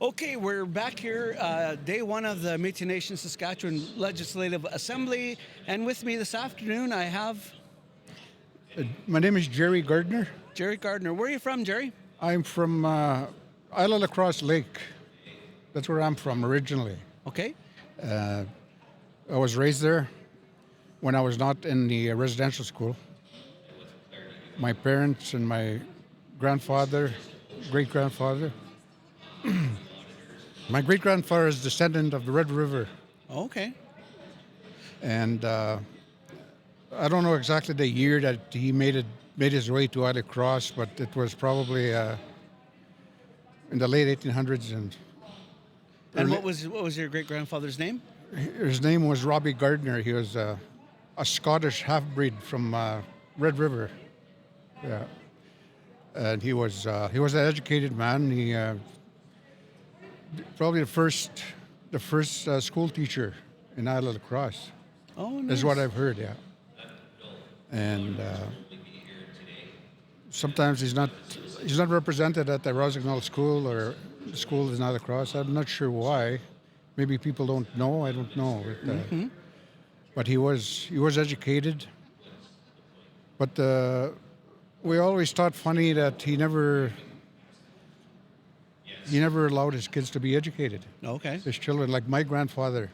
Okay, we're back here, day one of the Métis Nation Saskatchewan Legislative Assembly, and with me this afternoon I have My name is Gerry Gardner. Gerry Gardner. Where are you from, Gerry? I'm from Isle of Lacrosse Lake. That's where I'm from originally. Okay. I was raised there when I was not in the residential school. My parents and my grandfather, great grandfather. My great grandfather is descendant of the Red River, Okay. and I don't know exactly the year that he made his way to Isle of Lacrosse, but it was probably in the late 1800s. And And early, what was your great grandfather's name? his name was Robbie Gardner. He was a Scottish half-breed from Red River. Yeah, and he was an educated man. He probably the first school teacher in Isle of Lacrosse, Oh, is what nice. I've heard. Yeah, and sometimes he's not represented at the Rossignol School or the school in Isle of Lacrosse. I'm not sure why. Maybe people don't know. I don't know. But he was educated. But we always thought funny that he never allowed his kids to be educated. Okay. His children, like my grandfather,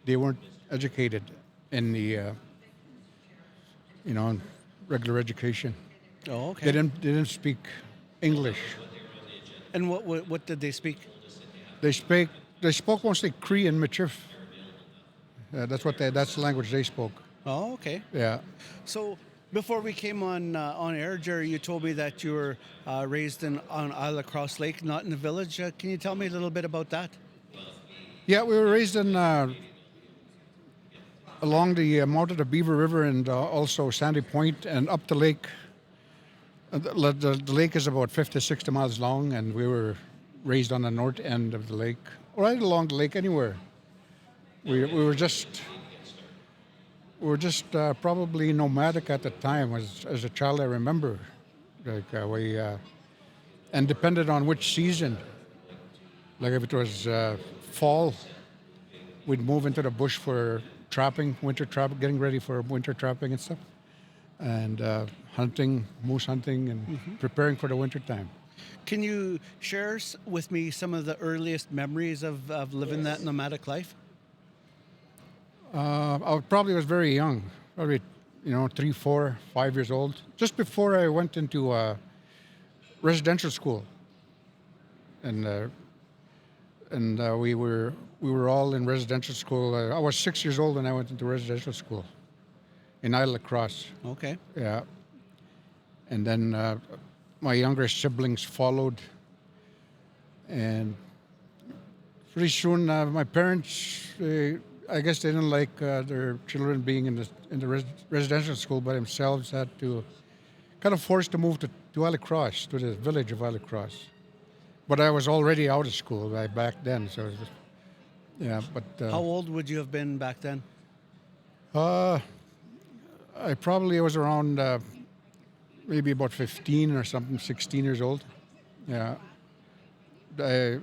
they weren't educated in the regular education. Oh, They okay. didn't speak English. And what did they speak? They spoke mostly Cree and Michif. That's the language they spoke. Oh, okay. Yeah. So before we came on air, Gerry, you told me that you were raised on Isle of Lacrosse Lake, not in the village. Can you tell me a little bit about that? Yeah, we were raised in along the mouth of the Beaver River and also Sandy Point and up the lake. The lake is about 50, 60 miles long, and we were raised on the north end of the lake, right along the lake anywhere. We were just probably nomadic at the time. As a child, I remember, like we and depended on which season. Like if it was fall, we'd move into the bush for trapping, winter trapping, getting ready for winter trapping and stuff, and hunting, moose hunting, and preparing for the winter time. Can you share with me some of the earliest memories of living that nomadic life? I probably was very young, probably 3, 4, 5 years old, just before I went into residential school, and we were all in residential school. I was 6 years old when I went into residential school in Isle of Lacrosse. Okay. Yeah, and then my younger siblings followed, and pretty soon my parents. I guess they didn't like their children being in the residential school by themselves. Had to kind of forced to move to Isle of Lacrosse, to the village of Isle of Lacrosse. But I was already out of school back then, so it was, yeah. But How old would you have been back then? uh, I probably was around maybe about 15 or something, 16 years old. Yeah, I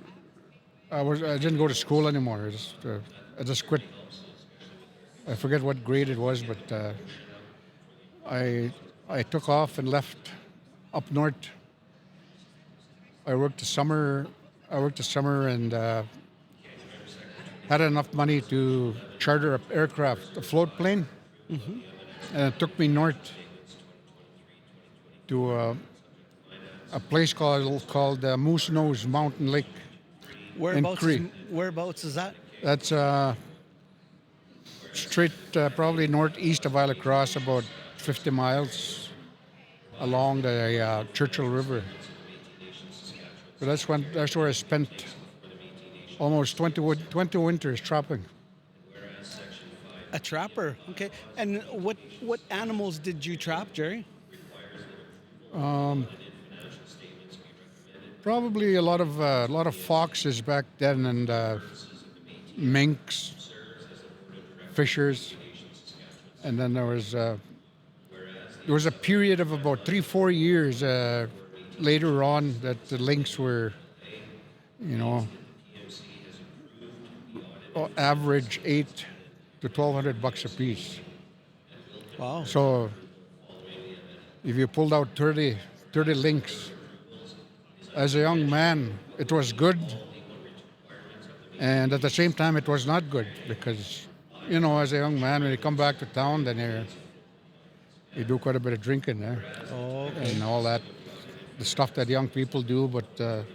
I didn't go to school anymore. I just quit. I forget what grade it was, but I took off and left up north. I worked the summer. And had enough money to charter an aircraft, a float plane, and it took me north to a place called Moose Nose Mountain Lake in Whereabouts Cree. whereabouts is that? That's straight, probably northeast of Isle of Lacrosse, about 50 miles along the Churchill River. So that's where I spent almost 20 winters trapping. A trapper. Okay. And what animals did you trap, Gerry? Probably a lot of foxes back then, and minks, fishers, and then there was a period of about 3-4 years later on that the lynx were you know, average $800 to $1,200 a piece. Wow. So if you pulled out 30 links, as a young man, it was good. And at the same time, it was not good because, as a young man, when you come back to town, then you do quite a bit of drinking there Oh, okay. and all that, the stuff that young people do. But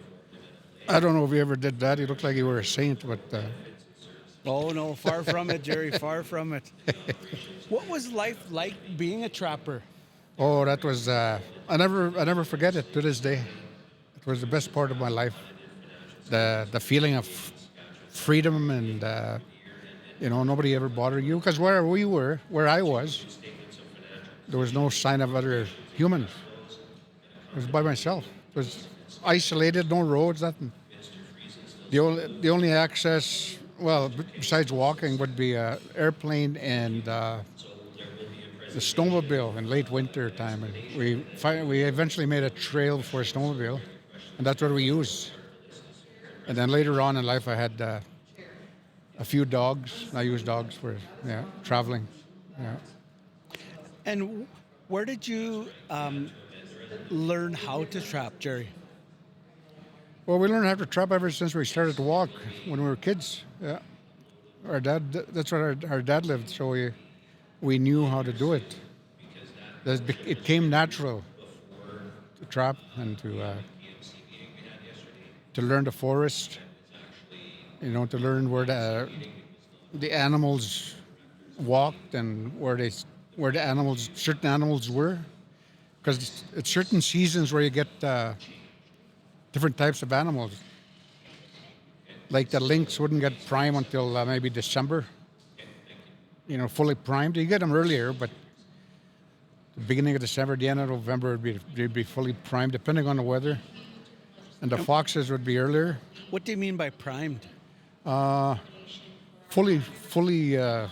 I don't know if you ever did that. You look like you were a saint, but Oh no, far from it, Gerry. Far from it. What was life like being a trapper? oh, that was I never forget it to this day. It was the best part of my life. The feeling of freedom and nobody ever bothered you because where I was, there was no sign of other humans. I was by myself. It was isolated, no roads, nothing. The only access, well, besides walking, would be airplane and the snowmobile in late winter time. And we eventually made a trail for a snowmobile, and that's what we used. And then later on in life, I had a few dogs. I used dogs for traveling. Yeah. And where did you learn how to trap, Gerry? Well, we learned how to trap ever since we started to walk when we were kids. Yeah. Our dad, that's where our dad lived, so we knew how to do it. It came natural to trap and to learn the forest, to learn where the animals walked and where certain animals were. Because it's certain seasons where you get different types of animals. Like the lynx wouldn't get prime until maybe December. Fully primed. You get them earlier, but the beginning of December, the end of November, they'd be fully primed, depending on the weather. And the foxes would be earlier. What do you mean by primed? Fully. I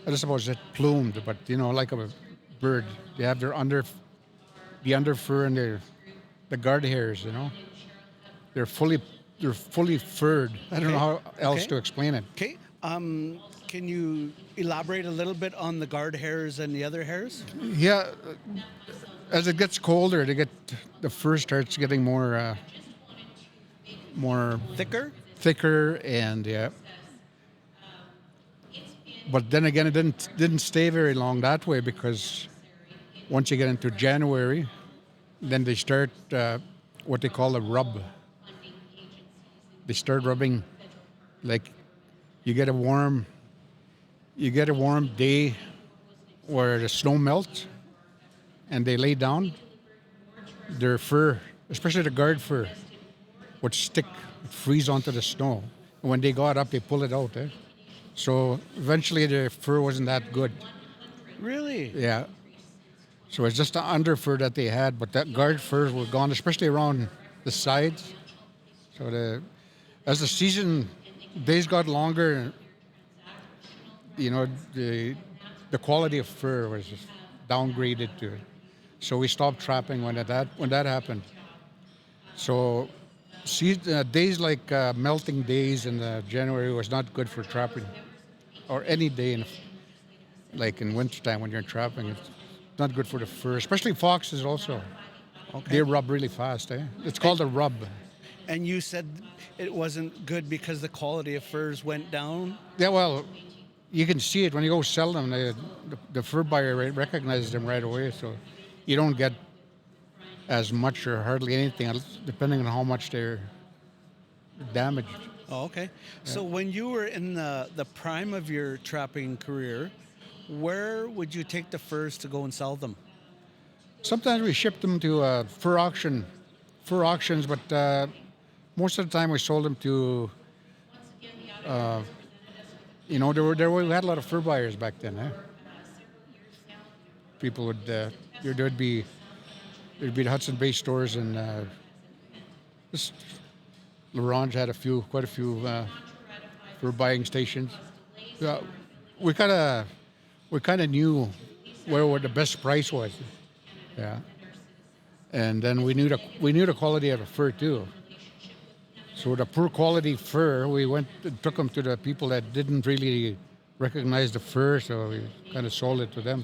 just suppose it plumed, but like a bird. They have the under fur and the guard hairs. They're fully furred. I don't know how else to explain it. Okay. Can you elaborate a little bit on the guard hairs and the other hairs? Yeah. As it gets colder, the fur starts getting more Thicker? and yeah. But then again, it didn't stay very long that way because once you get into January, then they start what they call a rub. They start rubbing, like you get a warm day where the snow melts and they lay down. Their fur, especially the guard fur, would freeze onto the snow. And when they got up, they pull it out. So eventually the fur wasn't that good. Really? Yeah. So it's just the under fur that they had, but that guard furs were gone, especially around the sides. So as the season days got longer, the quality of fur was just downgraded to it. So we stopped trapping when that happened. So days like melting days in January was not good for trapping, or any day in wintertime when you're trapping. It's not good for the fur, especially foxes also. Okay. They rub really fast. It's called a rub. And you said it wasn't good because the quality of furs went down? Yeah, well, you can see it when you go sell them. The fur buyer recognizes them right away, so you don't get as much or hardly anything, depending on how much they're damaged. Oh, okay. So when you were in the prime of your trapping career, where would you take the furs to go and sell them? Sometimes we shipped them to fur auctions, but most of the time we sold them to, we had a lot of fur buyers back then. People would, there'd be the Hudson Bay stores, and L'Orange had quite a few fur buying stations. We kind of knew where the best price was. Yeah, and then we knew the quality of the fur too. So the poor quality fur, we went and took them to the people that didn't really recognize the fur, so we kind of sold it to them.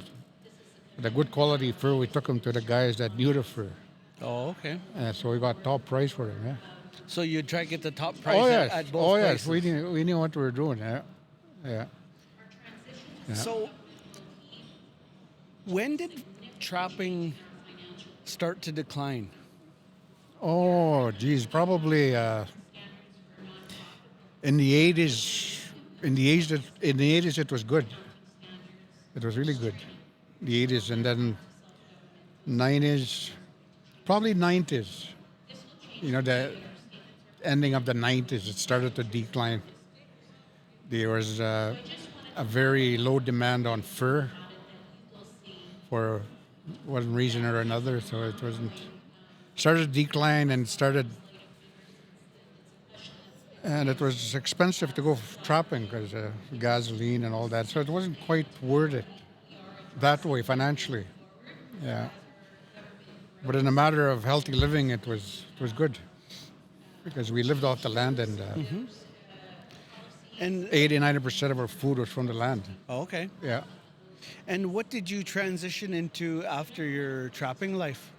The good quality fur, we took them to the guys that knew the fur. Oh, okay. So we got top price for them, yeah. So you try to get the top price Oh, yes. at both Oh, places. yes. We knew what we were doing, yeah. Yeah. Yeah. So when did trapping start to decline? Oh, geez, probably in the 80s. In the 80s, it was good. It was really good. The 80s, and then 90s, probably 90s. You know, the ending of the 90s, it started to decline. There was a very low demand on fur for one reason or another, so it wasn't. Started to decline and it was expensive to go trapping because gasoline and all that, so it wasn't quite worth it that way financially. Yeah. But in a matter of healthy living, it was good because we lived off the land, and And 80-90% of our food was from the land. oh, okay. Yeah. And what did you transition into after your trapping life?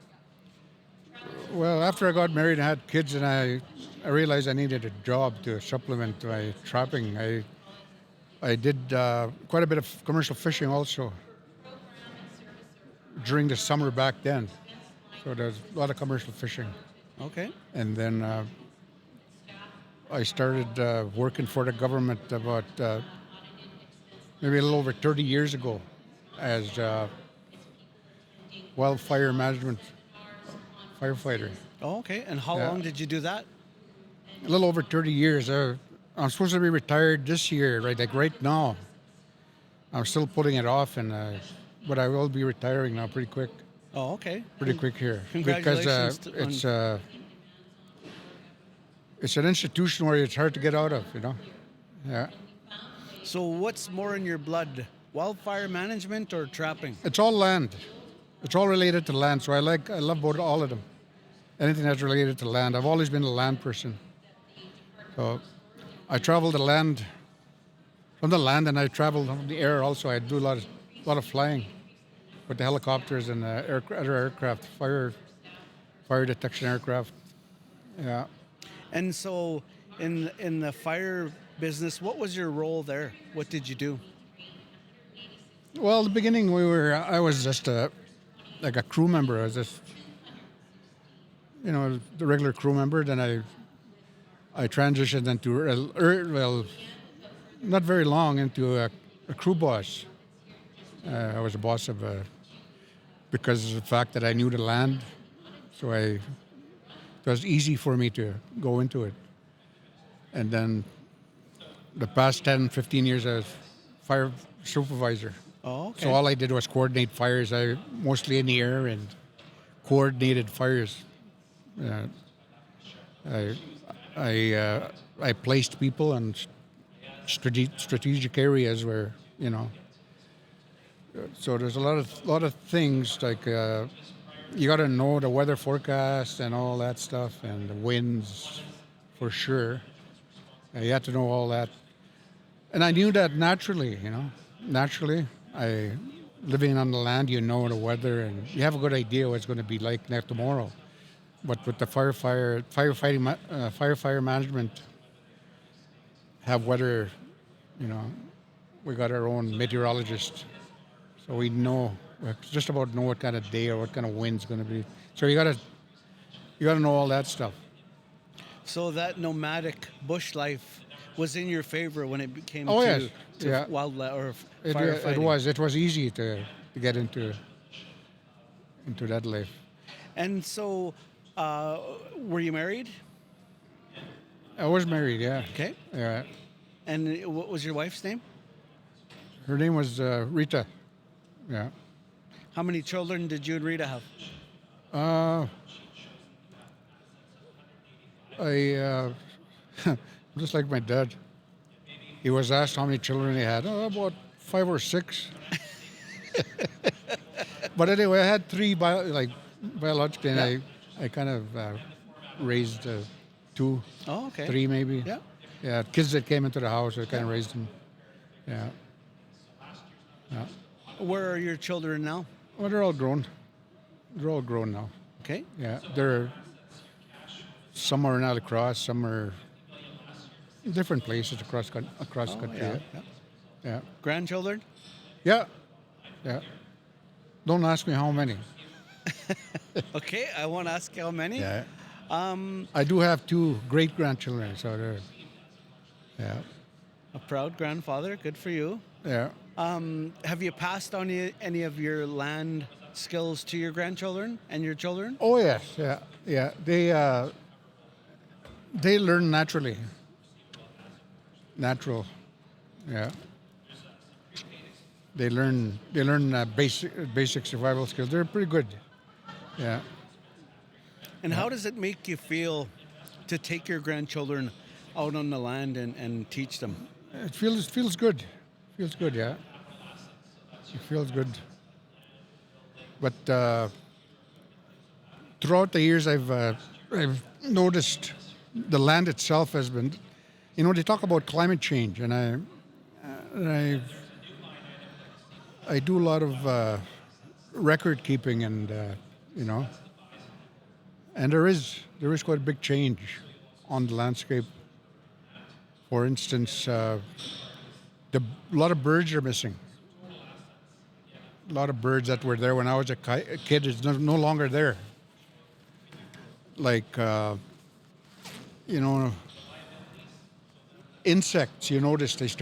Well, after I got married and had kids, and I realized I needed a job to supplement my trapping. I did quite a bit of commercial fishing also during the summer back then. So there's a lot of commercial fishing. Okay. And then I started working for the government about maybe a little over 30 years ago as wildfire management firefighter. Oh, okay. And how Yeah. long did you do that? A little over 30 years. I'm supposed to be retired this year, right? Like right now. I'm still putting it off, but I will be retiring now pretty quick. Oh, okay. Pretty quick here. Congratulations Because it's an institution where it's hard to get out of, you know? Yeah. So what's more in your blood, wildfire management or trapping? It's all land. It's all related to land, so I love both, all of them. Anything that's related to land. I've always been a land person. So I travel the land, from the land, and I travel from the air also. I do a lot of flying with the helicopters and other aircraft, fire detection aircraft. Yeah. And so in the fire business, what was your role there? What did you do? Well, the beginning I was just like a crew member. I was just, the regular crew member. Then I transitioned into, well, not very long, into a crew boss. I was a boss of because of the fact that I knew the land, so it was easy for me to go into it. And then the past 10, 15 years, I was fire supervisor. Oh, okay. So all I did was coordinate fires. I mostly in the air and coordinated fires. I placed people in strategic areas where, So there's a lot of things like you got to know the weather forecast and all that stuff, and the winds for sure. You have to know all that, and I knew that naturally. Naturally, living on the land, you know the weather, and you have a good idea what it's going to be like next tomorrow. But with the firefighter management, have weather. We got our own meteorologist. So we just about know what kind of day or what kind of wind's going to be. So you gotta know all that stuff. So that nomadic bush life was in your favor when it came yes. to Yeah. wildlife or It firefighting. It was easy to get into that life. And so, were you married? I was married, yeah. Okay. Yeah. And what was your wife's name? Her name was Rita. Yeah. How many children did you and Rita have? Just like my dad. He was asked how many children he had. Oh, about 5 or 6. But anyway, I had 3 biologically, and I kind of raised 2, Oh, okay. 3 maybe. Yeah. Yeah, kids that came into the house, I kind of raised them. Yeah. Yeah. Where are your children now? Well, they're all grown. They're all grown now. Okay. Yeah. Some are in Isle of Lacrosse, some are in different places across Oh, country. yeah. Yeah. Yeah. Yeah. Grandchildren? Yeah. Yeah. Don't ask me how many. Okay, I won't ask how many. Yeah. I do have 2 great grandchildren, so they're. Yeah. A proud grandfather. Good for you. Yeah. Have you passed on any of your land skills to your grandchildren and your children? Oh yes. Yeah. Yeah. They learn naturally. Natural. Yeah. They learn basic survival skills. They're pretty good. Yeah. And how does it make you feel to take your grandchildren out on the land and teach them? It feels good. Feels good, yeah. It feels good. But throughout the years, I've noticed the land itself has been. They talk about climate change, and I do a lot of record keeping, and and there is quite a big change on the landscape. For instance, a lot of birds are missing. A lot of birds that were there when I was a kid is no longer there. Like, insects. You notice there's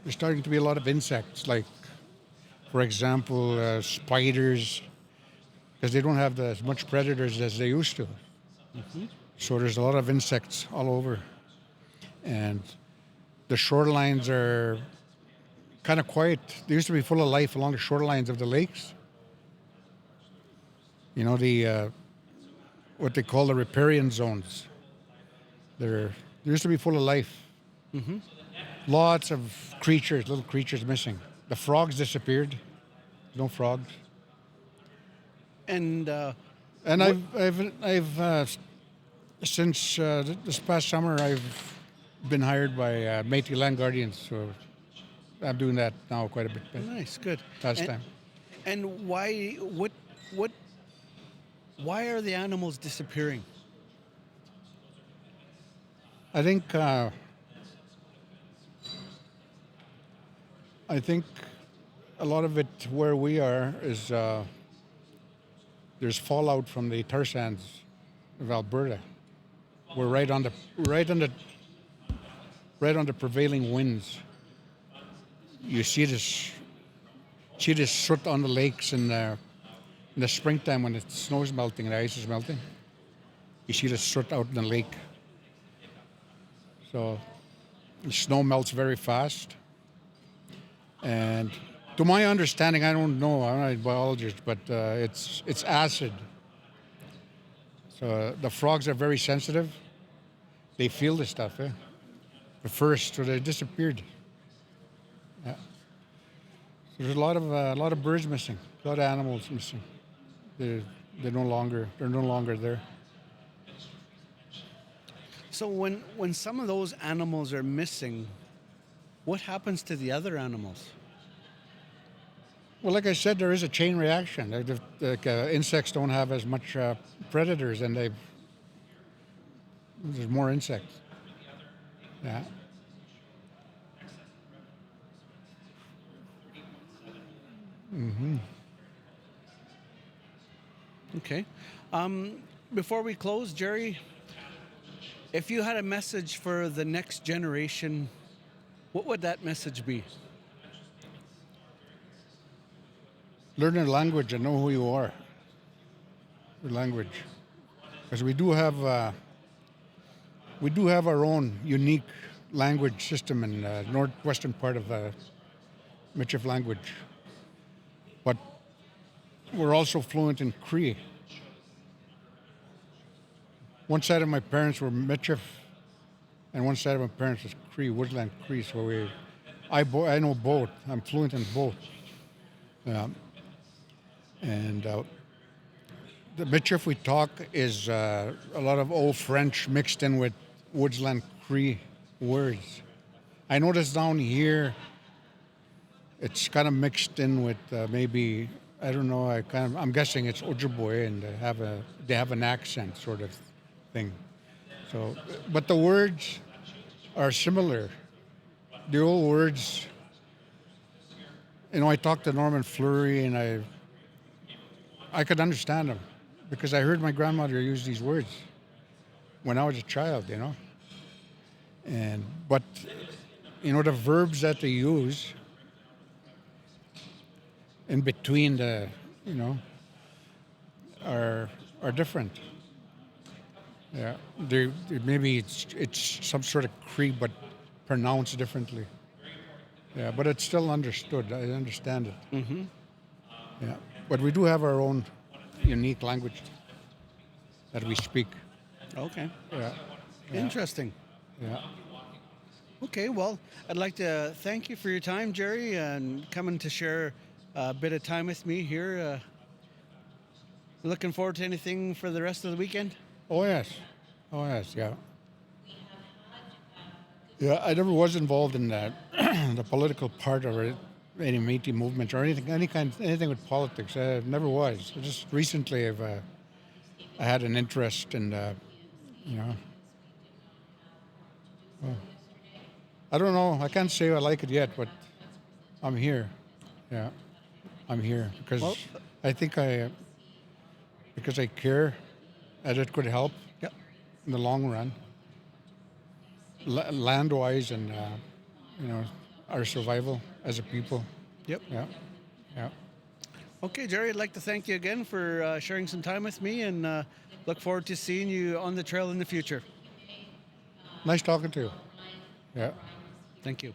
starting to be a lot of insects. Like, for example, spiders, because they don't have as much predators as they used to. Mm-hmm. So there's a lot of insects all over. And the shorelines are kind of quiet. They used to be full of life along the shorelines of the lakes. The what they call the riparian zones. They used to be full of life. Mm-hmm. Lots of little creatures missing. The frogs disappeared. No frogs. And I've since this past summer, I've been hired by Métis land guardians, so I'm doing that now quite a bit. Nice, good. Last time. And why are the animals disappearing? I think a lot of it where we are is there's fallout from the tar sands of Alberta. We're right on the prevailing winds. You see this soot on the lakes in the springtime when the snow is melting and the ice is melting. You see the soot out in the lake. So the snow melts very fast. And to my understanding, I don't know, I'm not a biologist, but it's acid. So the frogs are very sensitive. They feel the stuff, At first, so they disappeared. Yeah. So there's a lot of birds missing, a lot of animals missing. They're no longer there. So when some of those animals are missing, what happens to the other animals? Well, like I said, there is a chain reaction. Insects don't have as much predators, and there's more insects. Yeah. Mm-hmm. Okay. Before we close, Gerry, if you had a message for the next generation, what would that message be? Learn a language and know who you are. The language, because we do have our own unique language system in the northwestern part of Michif language, but we're also fluent in Cree. One side of my parents were Michif, and one side of my parents was Cree, Woodland Cree. So I know both. I'm fluent in both. And the Michif we talk is a lot of old French mixed in with Woodsland Cree words. I noticed down here it's kind of mixed in with maybe I don't know. I'm guessing it's Ojibwe and they have an accent sort of thing. So, but the words are similar. The old words. I talked to Norman Fleury and I could understand them because I heard my grandmother use these words when I was a child. But the verbs that they use in between are different. Yeah, maybe it's some sort of Cree, but pronounced differently. Yeah, but it's still understood. I understand it. Mm-hmm. Yeah, but we do have our own unique language that we speak. Okay. Yeah. Interesting. Yeah. Okay, well, I'd like to thank you for your time, Gerry, and coming to share a bit of time with me here. Looking forward to anything for the rest of the weekend? Oh yes. Yeah. Yeah, I never was involved in the political part of it, any Métis movement or anything with politics. I never was. Just recently, I had an interest in, well, I don't know. I can't say I like it yet, but I'm here. Yeah, I'm here because Well, I think because I care that it could help Yep. in the long run, land-wise and our survival as a people. Yep. Yeah, yeah. Okay, Gerry, I'd like to thank you again for sharing some time with me and look forward to seeing you on the trail in the future. Nice talking to you. Yeah. Thank you.